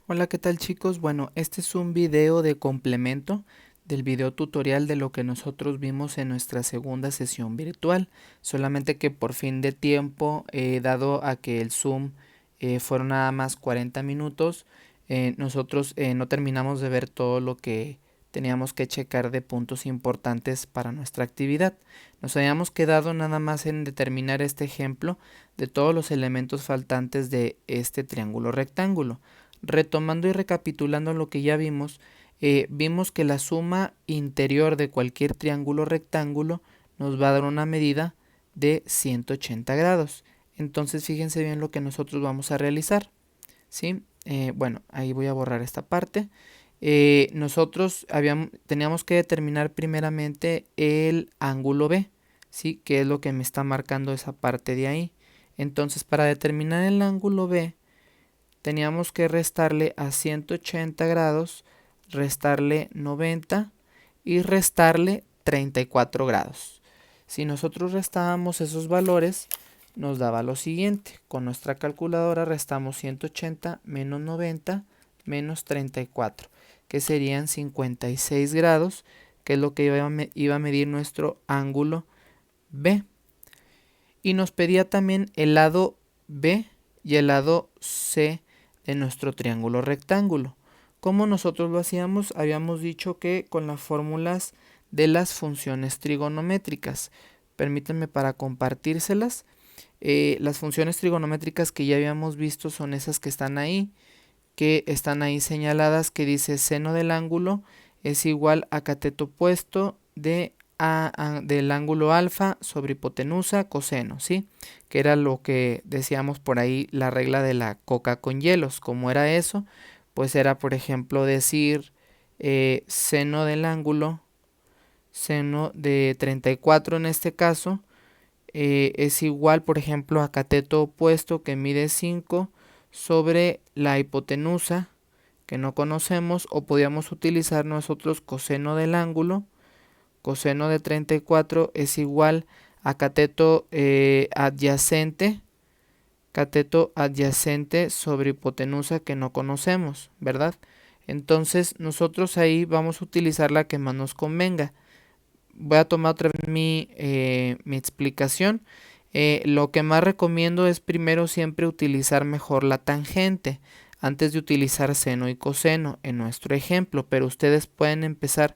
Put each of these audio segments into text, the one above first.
Hola, ¿qué tal chicos? Bueno, este es un video de complemento del video tutorial de lo que nosotros vimos en nuestra segunda sesión virtual, solamente que por fin de tiempo, dado a que el Zoom fueron nada más 40 minutos, nosotros no terminamos de ver todo lo que teníamos que checar de puntos importantes para nuestra actividad. Nos habíamos quedado nada más en determinar este ejemplo de todos los elementos faltantes de este triángulo rectángulo. Retomando y recapitulando lo que ya vimos, vimos que la suma interior de cualquier triángulo rectángulo nos va a dar una medida de 180 grados. Entonces fíjense bien lo que nosotros vamos a realizar, ¿sí? Bueno, ahí voy a borrar esta parte. Nosotros teníamos que determinar primeramente el ángulo B, ¿sí? Que es lo que me está marcando esa parte de ahí. Entonces, para determinar el ángulo B, teníamos que restarle a 180 grados, restarle 90 y restarle 34 grados. Si nosotros restábamos esos valores, nos daba lo siguiente. Con nuestra calculadora restamos 180 menos 90 menos 34, que serían 56 grados, que es lo que iba a medir nuestro ángulo B. Y nos pedía también el lado B y el lado C de nuestro triángulo rectángulo. ¿Cómo nosotros lo hacíamos? Habíamos dicho que con las fórmulas de las funciones trigonométricas. Permítanme para compartírselas. Las funciones trigonométricas que ya habíamos visto son esas que están ahí señaladas, que dice seno del ángulo es igual a cateto opuesto del ángulo alfa sobre hipotenusa coseno, ¿sí? Que era lo que decíamos por ahí, la regla de la coca con hielos. ¿Cómo era eso? Pues era, por ejemplo, decir seno del ángulo, seno de 34 en este caso, es igual, por ejemplo, a cateto opuesto, que mide 5, sobre la hipotenusa, que no conocemos, o podíamos utilizar nosotros coseno del ángulo. Coseno de 34 es igual a cateto adyacente sobre hipotenusa, que no conocemos, ¿verdad? Entonces nosotros ahí vamos a utilizar la que más nos convenga. Voy a tomar otra vez mi explicación. Lo que más recomiendo es primero siempre utilizar mejor la tangente antes de utilizar seno y coseno en nuestro ejemplo, pero ustedes pueden empezar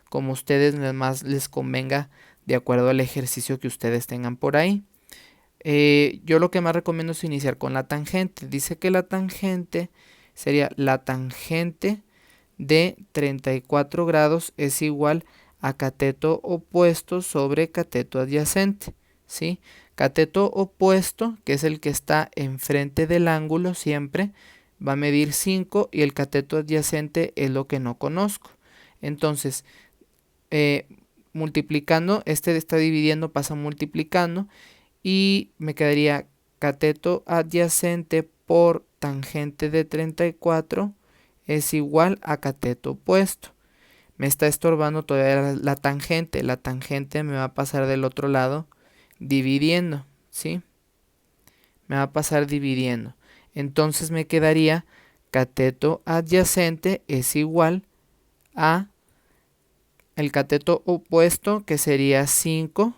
como ustedes más les convenga, de acuerdo al ejercicio que ustedes tengan por ahí. Yo lo que más recomiendo es iniciar con la tangente. Dice que la tangente sería la tangente de 34 grados es igual a cateto opuesto sobre cateto adyacente, ¿sí? Cateto opuesto, que es el que está enfrente del ángulo siempre, va a medir 5, y el cateto adyacente es lo que no conozco. Entonces, multiplicando, este está dividiendo, pasa multiplicando, y me quedaría cateto adyacente por tangente de 34 es igual a cateto opuesto. Me está estorbando todavía la tangente. La tangente me va a pasar del otro lado dividiendo, ¿sí? Me va a pasar dividiendo. Entonces me quedaría cateto adyacente es igual a el cateto opuesto, que sería 5,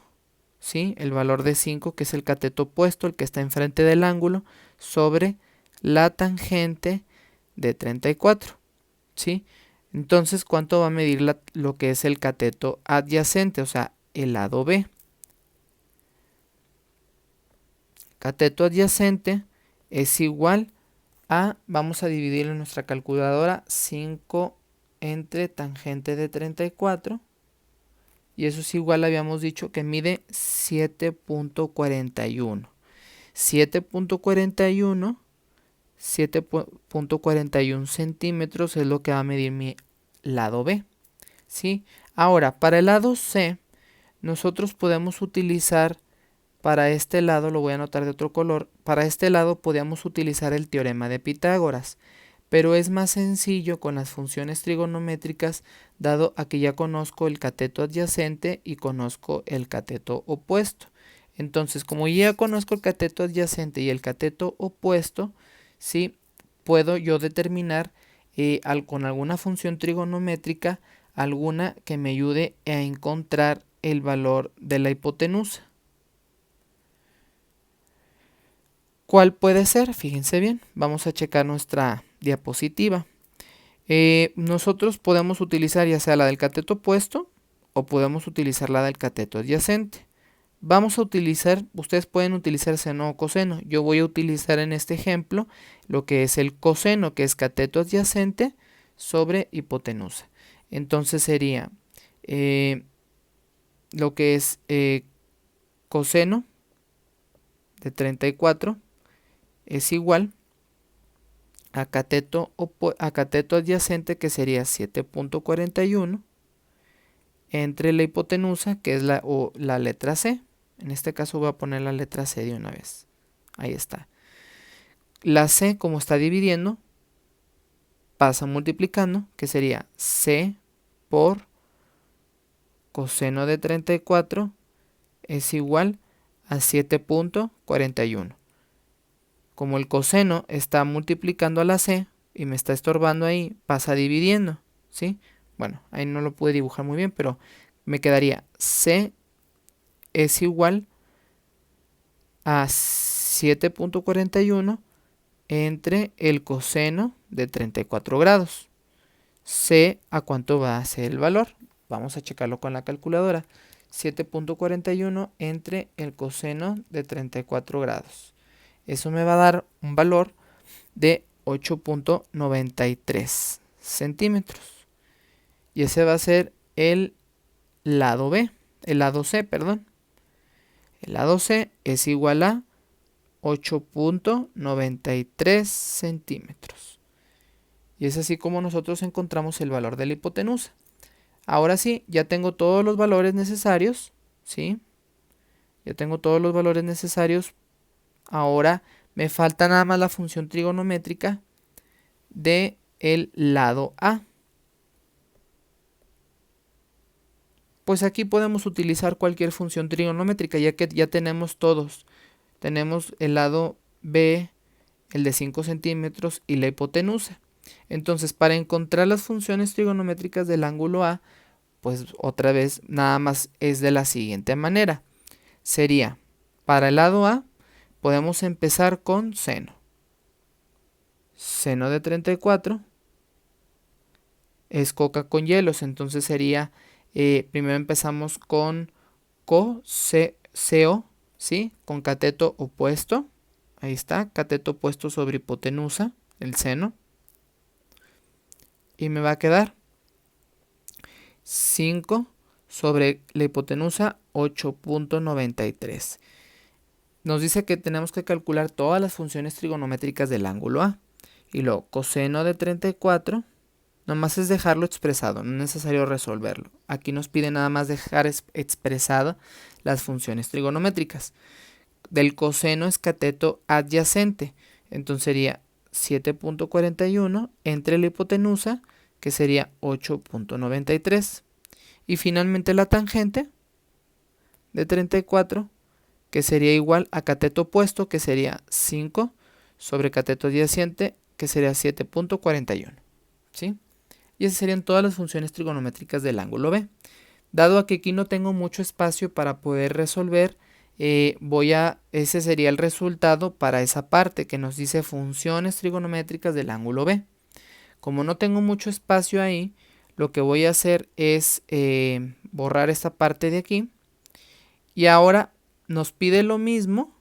¿sí? El valor de 5, que es el cateto opuesto, el que está enfrente del ángulo, sobre la tangente de 34, ¿sí? Entonces, ¿cuánto va a medir lo que es el cateto adyacente? O sea, el lado B. Cateto adyacente es igual a, vamos a dividirlo en nuestra calculadora, 5 entre tangente de 34. Y eso es igual, habíamos dicho, que mide 7.41. 7.41 centímetros es lo que va a medir mi lado B, ¿sí? Ahora, para el lado C, nosotros podemos utilizar, para este lado, lo voy a anotar de otro color, para este lado podíamos utilizar el teorema de Pitágoras, pero es más sencillo con las funciones trigonométricas, dado a que ya conozco el cateto adyacente y conozco el cateto opuesto. Entonces, como ya conozco el cateto adyacente y el cateto opuesto, ¿sí? puedo yo determinar con alguna función trigonométrica, alguna que me ayude a encontrar el valor de la hipotenusa. ¿Cuál puede ser? Fíjense bien, vamos a checar nuestra diapositiva. Nosotros podemos utilizar ya sea la del cateto opuesto o podemos utilizar la del cateto adyacente. Vamos a utilizar, ustedes pueden utilizar seno o coseno. Yo voy a utilizar en este ejemplo lo que es el coseno, que es cateto adyacente sobre hipotenusa. Entonces sería lo que es coseno de 34 es igual a cateto adyacente, que sería 7.41 entre la hipotenusa, que es la letra C. En este caso voy a poner la letra C de una vez. Ahí está. La C, como está dividiendo, pasa multiplicando, que sería C por coseno de 34 es igual a 7.41. Como el coseno está multiplicando a la C y me está estorbando ahí, pasa dividiendo, ¿sí? Bueno, ahí no lo pude dibujar muy bien, pero me quedaría C es igual a 7.41 entre el coseno de 34 grados. C, ¿a cuánto va a ser el valor? Vamos a checarlo con la calculadora. 7.41 entre el coseno de 34 grados. Eso me va a dar un valor de 8.93 centímetros. Y ese va a ser el lado B, el lado C, perdón. El lado C es igual a 8.93 centímetros. Y es así como nosotros encontramos el valor de la hipotenusa. Ahora sí, ya tengo todos los valores necesarios, ¿sí? Ya tengo todos los valores necesarios. Ahora me falta nada más la función trigonométrica de el lado A. Pues aquí podemos utilizar cualquier función trigonométrica, ya que ya tenemos todos. Tenemos el lado B, el de 5 centímetros y la hipotenusa. Entonces, para encontrar las funciones trigonométricas del ángulo A, pues otra vez nada más es de la siguiente manera. Sería, para el lado A, podemos empezar con seno. Seno de 34 es coca con hielos, entonces sería, primero empezamos con CO, ¿sí? Con cateto opuesto. Ahí está, cateto opuesto sobre hipotenusa, el seno. Y me va a quedar 5 sobre la hipotenusa, 8.93. Nos dice que tenemos que calcular todas las funciones trigonométricas del ángulo A. Y luego coseno de 34, nomás es dejarlo expresado, no es necesario resolverlo. Aquí nos pide nada más dejar expresado las funciones trigonométricas. Del coseno es cateto adyacente, entonces sería 7.41 entre la hipotenusa, que sería 8.93. Y finalmente la tangente de 34, que sería igual a cateto opuesto, que sería 5 sobre cateto adyacente, que sería 7.41. ¿Sí? Y esas serían todas las funciones trigonométricas del ángulo B. Dado a que aquí no tengo mucho espacio para poder resolver, ese sería el resultado para esa parte que nos dice funciones trigonométricas del ángulo B. Como no tengo mucho espacio ahí, lo que voy a hacer es borrar esta parte de aquí. Y ahora nos pide lo mismo,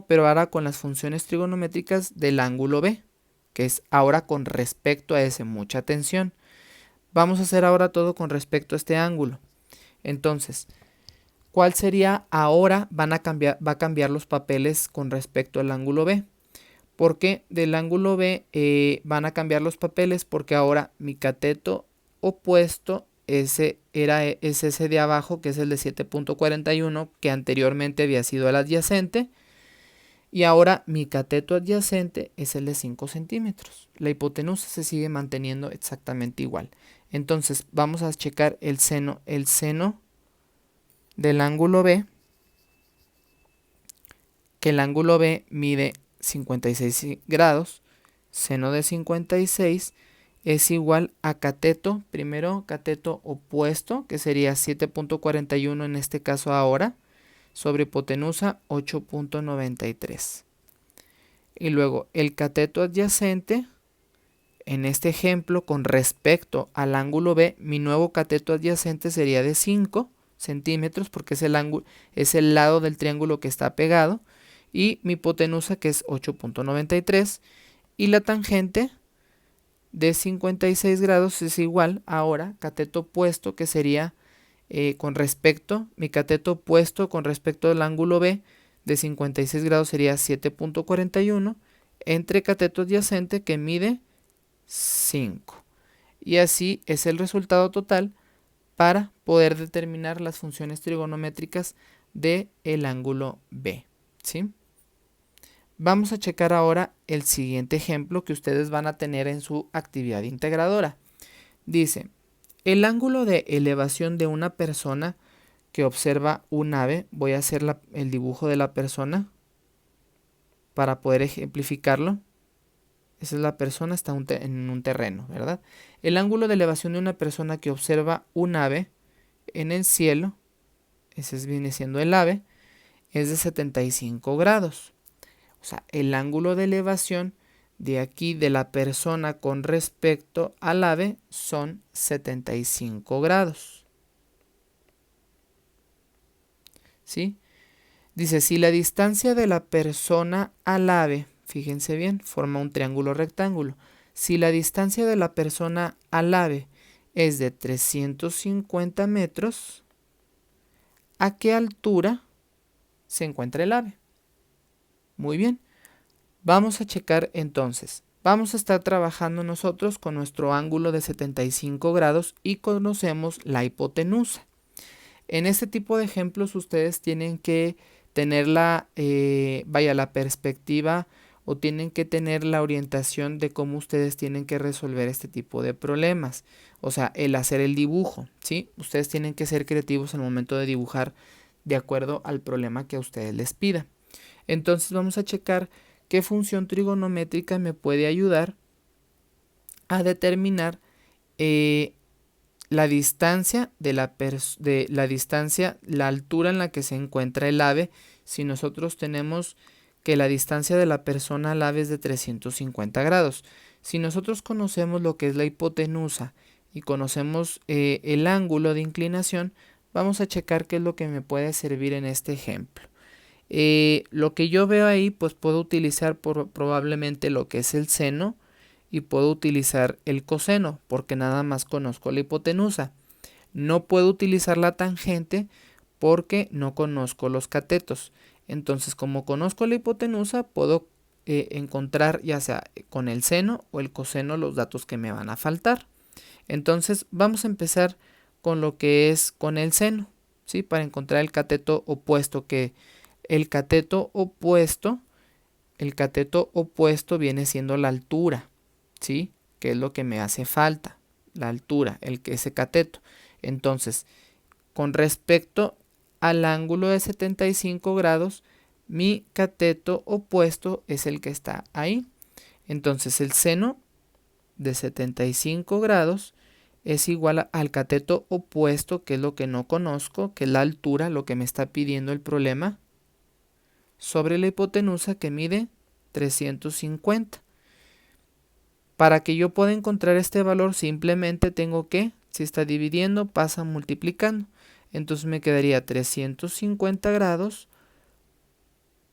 pero ahora con las funciones trigonométricas del ángulo B, que es ahora con respecto a ese. Mucha atención. Vamos a hacer ahora todo con respecto a este ángulo. Entonces, ¿cuál sería ahora? Va a cambiar los papeles con respecto al ángulo B. ¿Por qué del ángulo B van a cambiar los papeles? Porque ahora mi cateto opuesto es ese de abajo, que es el de 7.41, que anteriormente había sido el adyacente. Y ahora mi cateto adyacente es el de 5 centímetros. La hipotenusa se sigue manteniendo exactamente igual. Entonces vamos a checar el seno del ángulo B, que el ángulo B mide 56 grados, seno de 56 es igual a cateto, primero cateto opuesto, que sería 7.41 en este caso ahora, sobre hipotenusa 8.93. Y luego el cateto adyacente, en este ejemplo, con respecto al ángulo B, mi nuevo cateto adyacente sería de 5 centímetros, porque es el lado del triángulo que está pegado, y mi hipotenusa, que es 8.93, y la tangente de 56 grados es igual ahora cateto opuesto, que sería mi cateto opuesto con respecto al ángulo B de 56 grados sería 7.41 entre cateto adyacente, que mide 5. Y así es el resultado total para poder determinar las funciones trigonométricas del ángulo B, ¿sí? Vamos a checar ahora el siguiente ejemplo que ustedes van a tener en su actividad integradora. Dice, el ángulo de elevación de una persona que observa un ave, voy a hacer el dibujo de la persona para poder ejemplificarlo. Esa es la persona, está en un terreno, ¿verdad? El ángulo de elevación de una persona que observa un ave en el cielo, ese viene siendo el ave, es de 75 grados. O sea, el ángulo de elevación de aquí de la persona con respecto al ave son 75 grados. ¿Sí? Dice, si la distancia de la persona al ave, fíjense bien, forma un triángulo rectángulo. Si la distancia de la persona al ave es de 350 metros, ¿a qué altura se encuentra el ave? Muy bien. Vamos a checar entonces. Vamos a estar trabajando nosotros con nuestro ángulo de 75 grados y conocemos la hipotenusa. En este tipo de ejemplos ustedes tienen que tener la perspectiva o tienen que tener la orientación de cómo ustedes tienen que resolver este tipo de problemas. O sea, el hacer el dibujo, ¿sí? Ustedes tienen que ser creativos al momento de dibujar de acuerdo al problema que a ustedes les pida. Entonces vamos a checar qué función trigonométrica me puede ayudar a determinar la distancia la altura en la que se encuentra el ave, si nosotros tenemos que la distancia de la persona al ave es de 350 grados. Si nosotros conocemos lo que es la hipotenusa y conocemos el ángulo de inclinación, vamos a checar qué es lo que me puede servir en este ejemplo. Lo que yo veo ahí, pues puedo utilizar probablemente lo que es el seno y puedo utilizar el coseno, porque nada más conozco la hipotenusa. No puedo utilizar la tangente porque no conozco los catetos. Entonces, como conozco la hipotenusa, puedo encontrar ya sea con el seno o el coseno los datos que me van a faltar. Entonces, vamos a empezar con lo que es con el seno, ¿sí? Para encontrar el cateto opuesto, que el cateto opuesto viene siendo la altura, ¿sí? Que es lo que me hace falta, la altura, ese cateto. Entonces, con respecto al ángulo de 75 grados, mi cateto opuesto es el que está ahí. Entonces, el seno de 75 grados es igual al cateto opuesto, que es lo que no conozco, que es la altura, lo que me está pidiendo el problema, sobre la hipotenusa, que mide 350. Para que yo pueda encontrar este valor, simplemente tengo que, si está dividiendo, pasa multiplicando. Entonces me quedaría 350 grados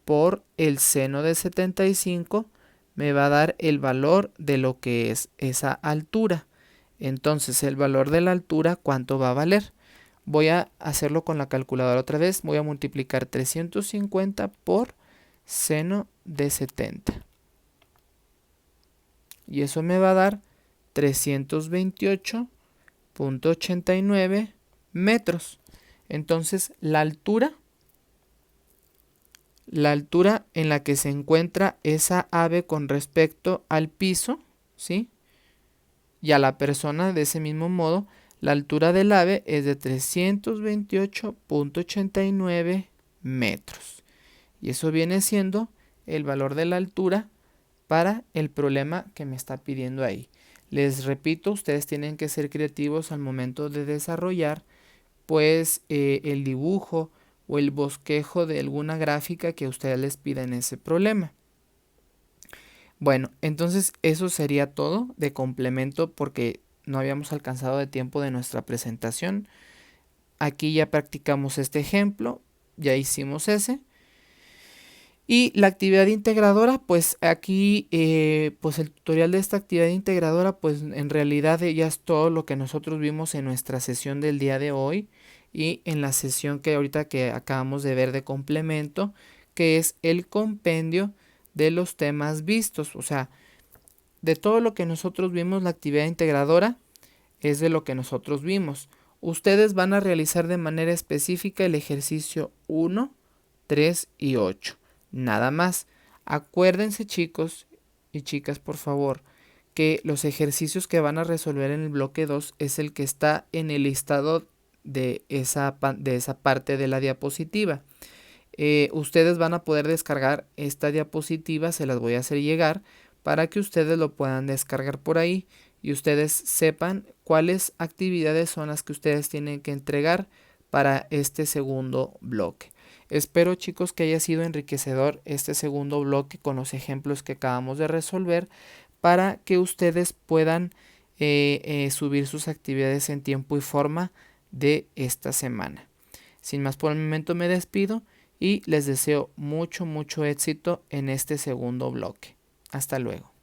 por el seno de 75, me va a dar el valor de lo que es esa altura. Entonces el valor de la altura, ¿cuánto va a valer? Voy a hacerlo con la calculadora otra vez. Voy a multiplicar 350 por seno de 70. Y eso me va a dar 328.89 metros. Entonces la altura en la que se encuentra esa ave con respecto al piso, ¿sí? Y a la persona, de ese mismo modo, la altura del ave es de 328.89 metros. Y eso viene siendo el valor de la altura para el problema que me está pidiendo ahí. Les repito, ustedes tienen que ser creativos al momento de desarrollar pues el dibujo o el bosquejo de alguna gráfica que ustedes les pida en ese problema. Bueno, entonces eso sería todo de complemento porque no habíamos alcanzado de tiempo de nuestra presentación. Aquí ya practicamos este ejemplo, ya hicimos ese. Y la actividad integradora, pues aquí, pues el tutorial de esta actividad integradora, pues en realidad ya es todo lo que nosotros vimos en nuestra sesión del día de hoy y en la sesión que ahorita que acabamos de ver de complemento, que es el compendio de los temas vistos. O sea, de todo lo que nosotros vimos, la actividad integradora es de lo que nosotros vimos. Ustedes van a realizar de manera específica el ejercicio 1, 3 y 8. Nada más. Acuérdense, chicos y chicas, por favor, que los ejercicios que van a resolver en el bloque 2 es el que está en el listado de esa parte de la diapositiva. Ustedes van a poder descargar esta diapositiva, se las voy a hacer llegar para que ustedes lo puedan descargar por ahí y ustedes sepan cuáles actividades son las que ustedes tienen que entregar para este segundo bloque. Espero, chicos, que haya sido enriquecedor este segundo bloque con los ejemplos que acabamos de resolver para que ustedes puedan subir sus actividades en tiempo y forma de esta semana. Sin más por el momento me despido y les deseo mucho éxito en este segundo bloque. Hasta luego.